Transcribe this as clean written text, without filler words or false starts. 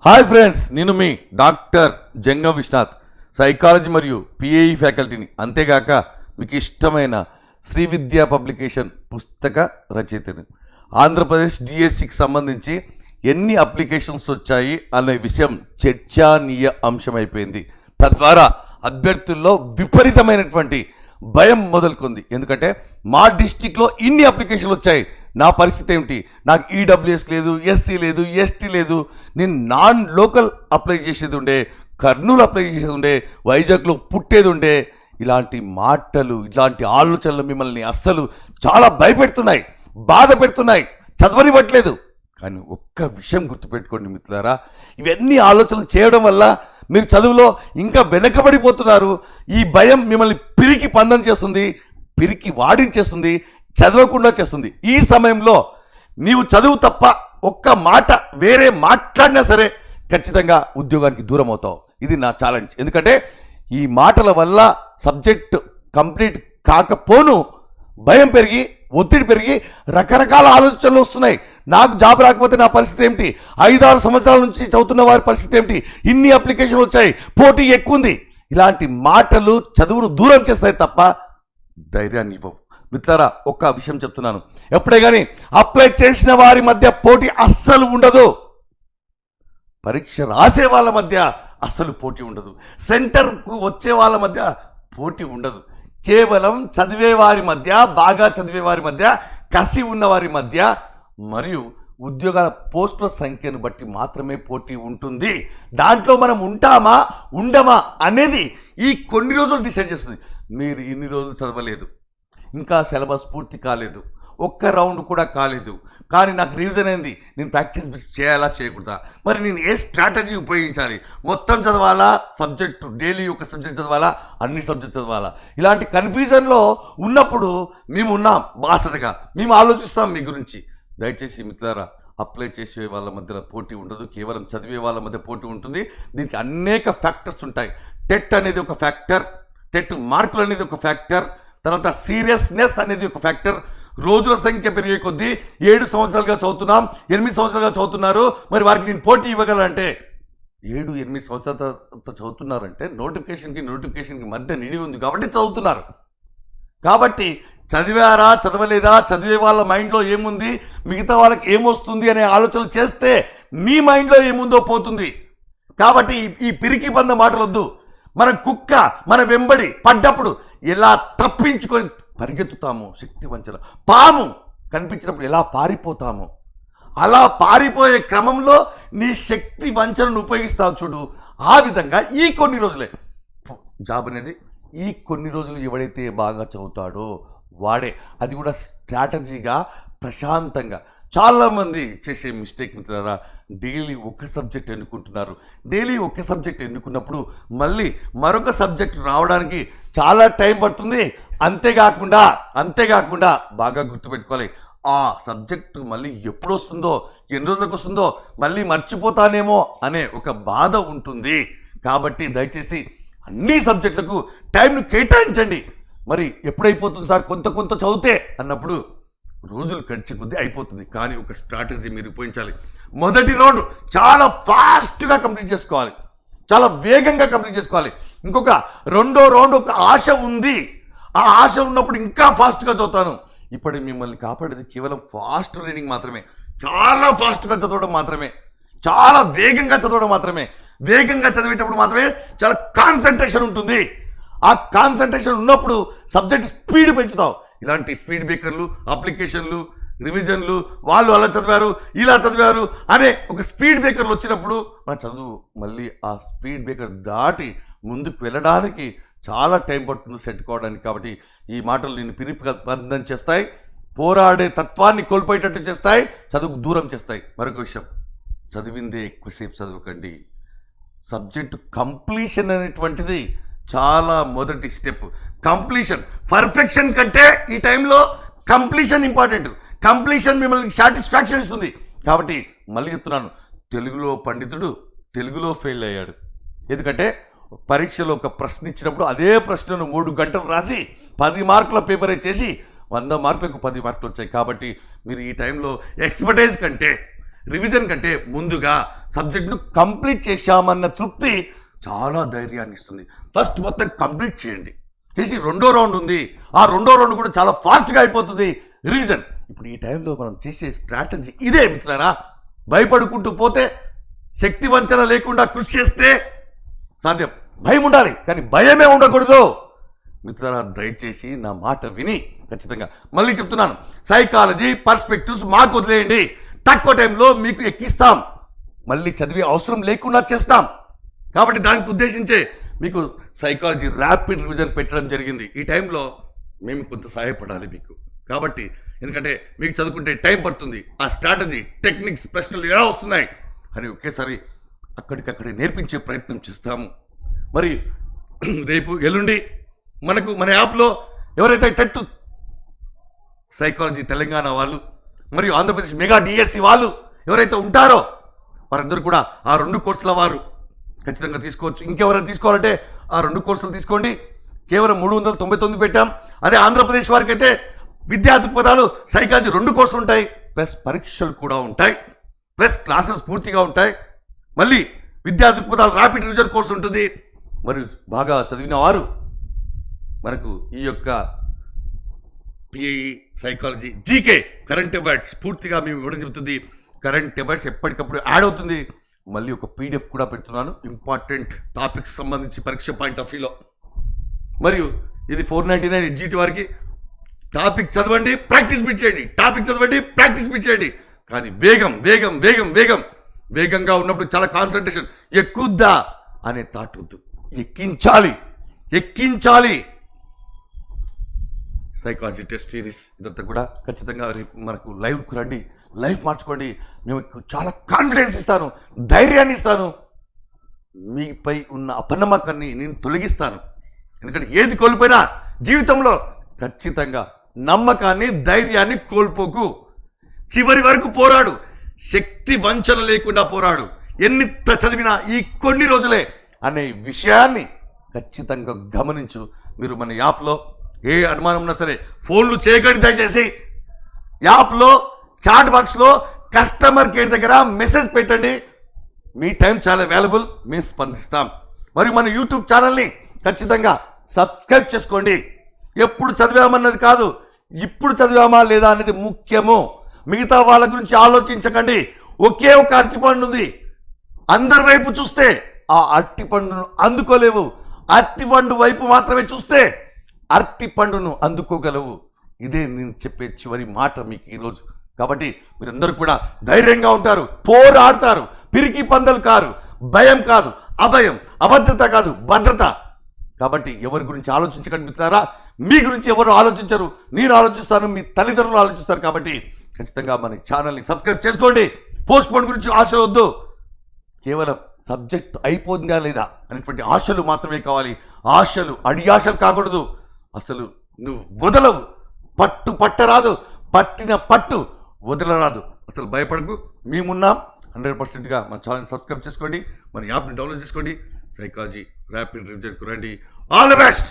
Hi friends, నేను మీ doctor జంగం Vishwanath, psychology మరియు PAE ఫ్యాకల్టీని. అంతేగాక మీకు ఇష్టమైన శ్రీ విద్యా పబ్లికేషన్ పుస్తక రచయితని. ఆంధ్రప్రదేశ్ డిఎస్సికి సంబంధించి ఎన్ని అప్లికేషన్స్ వచ్చాయి అనే విషయం చర్చనీయ అంశమైపోయింది. తద్వారా అభ్యర్థుల్లో విపరీతమైనటువంటి భయం మొదలుకుంది. ఎందుకంటే మా డిస్టిక్లో ఇన్ని అప్లికేషన్లు వచ్చాయి, నా పరిస్థితి ఏమిటి? నాకు ఈడబ్ల్యూఎస్ లేదు, ఎస్సీ లేదు, ఎస్టీ లేదు, నేను నాన్ లోకల్ అప్లై చేసేది ఉండే, కర్నూలు అప్లై చేసేది ఉండే, వైజాగ్లో పుట్టేది ఉండే. ఇలాంటి మాటలు, ఇలాంటి ఆలోచనలు మిమ్మల్ని అస్సలు చాలా భయపెడుతున్నాయి, బాధ పెడుతున్నాయి, చదవనివ్వట్లేదు. కానీ ఒక్క విషయం గుర్తుపెట్టుకోండి మిత్రులారా, ఇవన్నీ ఆలోచనలు చేయడం వల్ల మీరు చదువులో ఇంకా వెనకబడిపోతున్నారు. ఈ భయం మిమ్మల్ని పిరికి పందం చేస్తుంది, పిరికి వాడించేస్తుంది, చదవకుండా చేస్తుంది. ఈ సమయంలో నీవు చదువు తప్ప ఒక్క మాట వేరే మాట్లాడినా సరే ఖచ్చితంగా ఉద్యోగానికి దూరం అవుతావు. ఇది నా ఛాలెంజ్. ఎందుకంటే ఈ మాటల వల్ల సబ్జెక్ట్ కంప్లీట్ కాకపోను భయం పెరిగి, ఒత్తిడి పెరిగి రకరకాల ఆలోచనలు వస్తున్నాయి. నాకు జాబ్ రాకపోతే నా పరిస్థితి ఏమిటి? 5-6 సంవత్సరాల నుంచి చదువుతున్న వారి పరిస్థితి ఏమిటి? ఇన్ని అప్లికేషన్లు వచ్చాయి, పోటీ ఎక్కువ ఉంది. ఇలాంటి మాటలు చదువును దూరం చేస్తాయి తప్ప ధైర్యాన్ని ఇవ్వవు. మిత్రులారా, ఒక్క విషయం చెప్తున్నాను, ఎప్పుడే కానీ అప్లై చేసిన వారి మధ్య పోటీ అస్సలు ఉండదు. పరీక్ష రాసే వాళ్ళ మధ్య అస్సలు పోటీ ఉండదు. సెంటర్కు వచ్చే వాళ్ళ మధ్య పోటీ ఉండదు. కేవలం చదివేవారి మధ్య, బాగా చదివేవారి మధ్య, కసి ఉన్నవారి మధ్య మరియు ఉద్యోగాల పోస్టుల సంఖ్యను బట్టి మాత్రమే పోటీ ఉంటుంది. దాంట్లో మనం ఉంటామా ఉండమా అనేది ఈ కొన్ని రోజులు డిసైడ్ చేస్తుంది. మీరు ఇన్ని రోజులు చదవలేదు, ఇంకా సిలబస్ పూర్తి కాలేదు, ఒక్క రౌండ్ కూడా కాలేదు, కానీ నాకు రివిజన్ అయింది, నేను ప్రాక్టీస్ చేయాలా చేయకూడదా, మరి నేను ఏ స్ట్రాటజీ ఉపయోగించాలి, మొత్తం చదవాలా, సబ్జెక్టు డైలీ ఒక సబ్జెక్ట్ చదవాలా, అన్ని సబ్జెక్ట్ చదవాలా, ఇలాంటి కన్ఫ్యూజన్లో ఉన్నప్పుడు మేము ఉన్నాం బాసటగా, మేము ఆలోచిస్తాం మీ గురించి. దయచేసి మిత్రులారా, అప్లై చేసే వాళ్ళ మధ్య పోటీ ఉండదు, కేవలం చదివే వాళ్ళ మధ్య పోటీ ఉంటుంది. దీనికి అనేక ఫ్యాక్టర్స్ ఉంటాయి. టెట్ అనేది ఒక ఫ్యాక్టర్, టెట్ మార్కులు అనేది ఒక ఫ్యాక్టర్, తర్వాత సీరియస్నెస్ అనేది ఒక ఫ్యాక్టర్. రోజుల సంఖ్య పెరిగే కొద్దీ 7 సంవత్సరాలుగా చదువుతున్నాం, 8 సంవత్సరాలుగా చదువుతున్నారు, మరి వారికి నేను పోటీ ఇవ్వగలంటే 7-8 సంవత్సరాల చదువుతున్నారంటే నోటిఫికేషన్కి మధ్య నిడి ఉంది కాబట్టి చదువుతున్నారు. కాబట్టి చదివారా చదవలేదా, చదివే వాళ్ళ మైండ్లో ఏముంది, మిగతా వాళ్ళకి ఏమొస్తుంది అనే ఆలోచనలు చేస్తే మీ మైండ్లో ఏముందో పోతుంది. కాబట్టి ఈ పిరికి బంద మాటలొద్దు. మన కుక్క మన వెంబడి పడ్డప్పుడు ఎలా తప్పించుకొని పరిగెత్తుతాము, శక్తి వంచన, పాము కనిపించినప్పుడు ఎలా పారిపోతాము, అలా పారిపోయే క్రమంలో నీ శక్తి వంచనను ఉపయోగిస్తావు చూడు. ఆ విధంగా ఈ కొన్ని రోజులే జాబ్ అనేది, ఈ కొన్ని రోజులు ఎవడైతే బాగా చదువుతాడో వాడే, అది కూడా స్ట్రాటజీగా, ప్రశాంతంగా. చాలామంది చేసే మిస్టేక్ మిత్రులారా, డైలీ ఒక సబ్జెక్ట్ ఎన్నుకుంటున్నారు. డైలీ ఒక సబ్జెక్ట్ ఎన్నుకున్నప్పుడు మళ్ళీ మరొక సబ్జెక్ట్ రావడానికి చాలా టైం పడుతుంది. అంతేకాకుండా బాగా గుర్తుపెట్టుకోవాలి, ఆ సబ్జెక్టు మళ్ళీ ఎప్పుడు వస్తుందో, ఎన్ని రోజులకు వస్తుందో, మళ్ళీ మర్చిపోతానేమో అనే ఒక బాధ ఉంటుంది. కాబట్టి దయచేసి అన్ని సబ్జెక్టులకు టైంను కేటాయించండి. మరి ఎప్పుడైపోతుంది సార్, కొంత చదివితే అన్నప్పుడు రోజులు గడిచే కొద్దీ అయిపోతుంది. కానీ ఒక స్ట్రాటజీ మీరు ఉపయోగించాలి. మొదటి రౌండ్ చాలా ఫాస్ట్గా కంప్లీట్ చేసుకోవాలి, చాలా వేగంగా కంప్లీట్ చేసుకోవాలి. ఇంకొక రెండో రౌండ్ ఒక ఆశ ఉంది, ఆ ఆశ ఉన్నప్పుడు ఇంకా ఫాస్ట్గా చదువుతాను. ఇప్పుడు మిమ్మల్ని కాపాడేది కేవలం ఫాస్ట్ రీడింగ్ మాత్రమే, చాలా ఫాస్ట్గా చదవడం మాత్రమే, చాలా వేగంగా చదవడం మాత్రమే. వేగంగా చదివేటప్పుడు మాత్రమే చాలా కాన్సన్ట్రేషన్ ఉంటుంది. ఆ కాన్సన్ట్రేషన్ ఉన్నప్పుడు సబ్జెక్ట్ స్పీడ్ పెంచుతావు. ఇలాంటి స్పీడ్ బ్రేకర్లు, అప్లికేషన్లు, రివిజన్లు, వాళ్ళు అలా చదివారు, ఇలా చదివారు అనే ఒక స్పీడ్ బ్రేకర్లు వచ్చినప్పుడు మన చదువు మళ్ళీ ఆ స్పీడ్ బ్రేకర్ దాటి ముందుకు వెళ్ళడానికి చాలా టైం పడుతుంది సెట్ కావడానికి. కాబట్టి ఈ మాటలు నేను పిరిపందం చేస్తాయి, పోరాడే తత్వాన్ని కోల్పోయేటట్టు చేస్తాయి, చదువుకు దూరం చేస్తాయి. మరొక విషయం, చదివిందే ఎక్కువసేపు చదవకండి. సబ్జెక్టు కంప్లీషన్ అనేటువంటిది చాలా మొదటి స్టెప్. కంప్లీషన్, పర్ఫెక్షన్ కంటే ఈ టైంలో కంప్లీషన్ ఇంపార్టెంట్. కంప్లీషన్ మిమ్మల్ని సాటిస్ఫాక్షన్ ఇస్తుంది. కాబట్టి మళ్ళీ చెప్తున్నాను, తెలుగులో పండితుడు తెలుగులో ఫెయిల్ అయ్యాడు. ఎందుకంటే పరీక్షలో ఒక ప్రశ్న ఇచ్చినప్పుడు అదే ప్రశ్నను 3 గంటలు రాసి 10 మార్కుల పేపరే చేసి 100 మార్కులకు 10 మార్కులు వచ్చాయి. కాబట్టి మీరు ఈ టైంలో ఎక్స్పర్టైజ్ కంటే రివిజన్ కంటే ముందుగా సబ్జెక్ట్ను కంప్లీట్ చేశామన్న తృప్తి చాలా ధైర్యాన్ని ఇస్తుంది. ఫస్ట్ మొత్తం కంప్లీట్ చేయండి, చేసి రెండో రౌండ్ ఉంది, ఆ రెండో రౌండ్ కూడా చాలా ఫాస్ట్గా అయిపోతుంది రివిజన్. ఇప్పుడు ఈ టైంలో మనం చేసే స్ట్రాటజీ ఇదే మిత్రులారా. భయపడుకుంటూ పోతే, శక్తి వంచన లేకుండా కృషి చేస్తే సాధ్యం. భయం ఉండాలి కానీ భయమే ఉండకూడదు మిత్రులారా. దయచేసి నా మాట విని ఖచ్చితంగా మళ్ళీ చెప్తున్నాను, సైకాలజీ పర్స్పెక్టివ్స్ మాకు వదిలేయండి, తక్కువ టైంలో మీకు ఎక్కిస్తాం, మళ్ళీ చదివే అవసరం లేకుండా చేస్తాం. కాబట్టి దానికి ఉద్దేశించే మీకు సైకాలజీ ర్యాపిడ్ రివిజన్ పెట్టడం జరిగింది. ఈ టైంలో మేము కొంత సహాయపడాలి మీకు. కాబట్టి ఎందుకంటే మీకు చదువుకుంటే టైం పడుతుంది, ఆ స్ట్రాటజీ టెక్నిక్స్ ప్రశ్నలు ఎలా వస్తున్నాయి అని ఒకేసారి అక్కడికక్కడే నేర్పించే ప్రయత్నం చేస్తాము. మరి రేపు ఎల్లుండి మన యాప్లో ఎవరైతే టెట్ సైకాలజీ తెలంగాణ వాళ్ళు మరియు ఆంధ్రప్రదేశ్ మెగా డిఎస్సి వాళ్ళు ఎవరైతే ఉంటారో వారందరూ కూడా ఆ 2 కోర్సుల వారు ఖచ్చితంగా తీసుకోవచ్చు. ఇంకెవరైనా తీసుకోవాలంటే ఆ 2 కోర్సులు తీసుకోండి. కేవలం 399 పెట్టాం. అదే ఆంధ్రప్రదేశ్ వారికి అయితే విద్యా దృక్పథాలు సైకాలజీ 2 కోర్సులు ఉంటాయి, ప్లస్ పరీక్షలు కూడా ఉంటాయి, ప్లస్ క్లాసెస్ పూర్తిగా ఉంటాయి. మళ్ళీ విద్యా దృక్పథాలు ర్యాపిడ్ రివిజన్ కోర్సు ఉంటుంది. మరియు బాగా చదివిన వారు మనకు ఈ యొక్క pi psychology GK current affairs పూర్తిగా మేము ఇవ్వడం చెబుతుంది. కరెంట్ అఫైర్స్ ఎప్పటికప్పుడు యాడ్ అవుతుంది. మళ్ళీ ఒక పీడిఎఫ్ కూడా పెడుతున్నాను ఇంపార్టెంట్ టాపిక్స్ సంబంధించి పరీక్ష పాయింట్ ఆఫ్ వ్యూలో. మరియు ఇది 499 ఎడ్జిటి వారికి. టాపిక్ చదవండి, ప్రాక్టీస్ బిట్ చేయండి, టాపిక్ చదవండి, ప్రాక్టీస్ బిట్ చేయండి. కానీ వేగం వేగం వేగం వేగం వేగంగా ఉన్నప్పుడు చాలా కాన్సన్ట్రేషన్, ఎక్కుద్దా అనే థాట్ వద్దు, ఎక్కించాలి ఎక్కించాలి. సైకాలజీ టెస్ట్ సిరీస్ ఇదంతా కూడా ఖచ్చితంగా రేపు మనకు లైవ్కు రండి, లైఫ్ మార్చుకోండి. మేము చాలా కాన్ఫిడెన్స్ ఇస్తాను, ధైర్యాన్ని ఇస్తాను, మీపై ఉన్న అపనమ్మకాన్ని నేను తొలగిస్తాను. ఎందుకంటే ఏది కోల్పోయినా జీవితంలో ఖచ్చితంగా నమ్మకాన్ని ధైర్యాన్ని కోల్పోకు, చివరి వరకు పోరాడు, శక్తి వంచన లేకుండా పోరాడు. ఎన్నింత చదివినా ఈ కొన్ని రోజులే అనే విషయాన్ని ఖచ్చితంగా గమనించు. మీరు మన యాప్లో ఏ అనుమానం ఉన్నా సరే ఫోన్లు చేయకండి దయచేసి. యాప్లో చాట్ బాక్స్లో కస్టమర్ కేర్ దగ్గర మెసేజ్ పెట్టండి. మీ టైం చాలా వాల్యుబుల్, మేము స్పందిస్తాం. మరియు మన యూట్యూబ్ ఛానల్ని ఖచ్చితంగా సబ్స్క్రైబ్ చేసుకోండి. ఎప్పుడు చదివామన్నది కాదు, ఇప్పుడు చదివామా లేదా అనేది ముఖ్యము. మిగతా వాళ్ళ గురించి ఆలోచించకండి. ఒకే ఒక అరటిపండు ఉంది, అందరి వైపు చూస్తే ఆ అరటిపండును అందుకోలేవు, అరటిపండు వైపు మాత్రమే చూస్తే అరటిపండును అందుకోగలవు. ఇదే నేను చెప్పే చివరి మాట మీకు ఈరోజు. కాబట్టి మీరందరూ కూడా ధైర్యంగా ఉంటారు, పోరాడతారు, పిరికి పందలు కారు, భయం కాదు, అభయం, అభద్రత కాదు, భద్రత. కాబట్టి ఎవరి గురించి ఆలోచించకండి మిత్రులారా. మీ గురించి ఎవరు ఆలోచించరు, నేను ఆలోచిస్తాను, మీ తల్లిదండ్రులు ఆలోచిస్తారు. కాబట్టి ఖచ్చితంగా మన ఛానల్ని సబ్స్క్రైబ్ చేసుకోండి. పోస్ట్ పోన్ గురించి ఆశలు వద్దు, కేవలం సబ్జెక్ట్ అయిపోతుందా లేదా అనేటువంటి ఆశలు మాత్రమే కావాలి. ఆశలు అడియాశలు కాకూడదు. అసలు నువ్వు వదలవు, పట్టరాదు, పట్టిన పట్టు వదలరాదు. అసలు భయపడకు, మేమున్నాం. 100%గా మన ఛానల్ని సబ్స్క్రైబ్ చేసుకోండి, మన యాప్ని డౌన్లోడ్ చేసుకోండి. సైకాలజీ ర్యాపిడ్ రివిజన్కు రండి. All the best.